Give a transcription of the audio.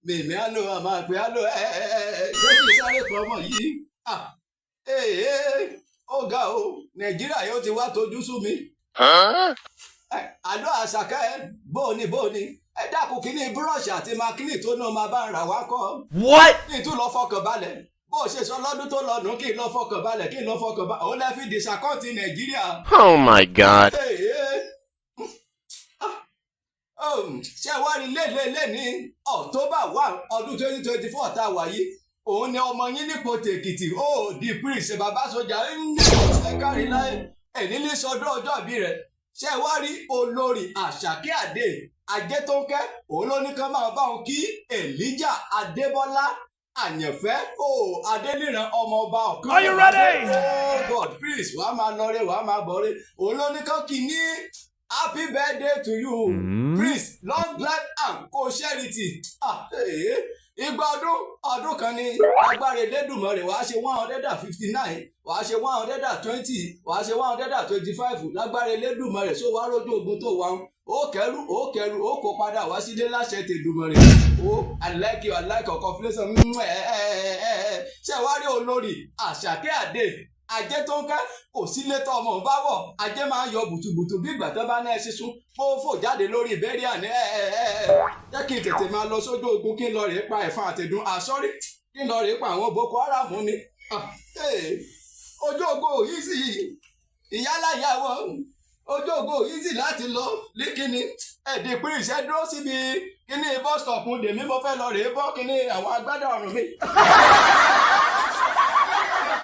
mèmí á lò àmọ́ àpè á lò jẹ́ kí sáré pọ̀ ọmọ yìí. Ó ga o Nàìjíríà yóò ti wá tójú sú mi. Àlọ́ Àṣàkẹ́ bóòní ẹ dákun kí ní búrọ̀ṣì àti mákínì tó náà máa bá ń rà wá kọ́. What? Kí n tún lọ fọkàn balẹ̀ bó ṣe sọ lọ́dún tó lọ nù kí n lọ fọkàn balẹ̀ òun lẹ́ fi dìṣàkọ́ǹtì Nàìjíríà. Oh my God. Ṣé wá rí lélẹ́lẹ́ ní October 1 ọdún 2024 tá a wà yìí òun ni ọmọ yín ní ipoti Èkìtì di prince bàbá sójà ẹ kárí láyé ẹni ní sọdún ọjọ́ ìbí rẹ̀. Ṣé wá rí olórí Àṣàkẹ́ Adé Ajétónkẹ́ òun ló ní kán máa bá òun kí Elijah Adébọ́lá àyànfẹ́ Adéníran ọmọ ọba ọ̀kan. Are you ready? Oh God please wàá máa lọ rẹ wàá máa bọ̀ rẹ òun ló ní kán kí ní happy birthday to you please long life and prosperity. Ìgbà ọdún kan ní agbára Elédùmarè wàá ṣe 159 wàá ṣe 120 wàá ṣe 125 lágbára Elédùmarè sọ wàá rójú ogun tó wà ó kẹrù ó kó padà wá sílé láṣẹ tèdùmarè. I like you I like your confidence. Ṣé wàá rí olórí Àṣàkẹ́ Adé Ajétónkẹ́ kò sí létọ́ ọmọ bá wọ̀ ajé máa ń yọ bùtùbùtù bí ìgbà tó bá ní ẹ sísun fò jáde lórí ìbéèrè àní jẹ́ kí n tètè máa lọ sójú ogun kí n lọ rèé pa ẹ̀fọn àtẹ̀dùn àsọ́rí kí n lọ rèé pa àwọn Boko Haram ni. Ojú ogun yìí sì ìyálà ìyàwó ojú ogun yìí sì láti lọ ní kíni ẹ̀dín pín ìṣẹ́ dúró síbi kíní bus stop dèmí mo fẹ́ lọ rèé bọ́ kíní àwọn agbádá ọ̀run mi.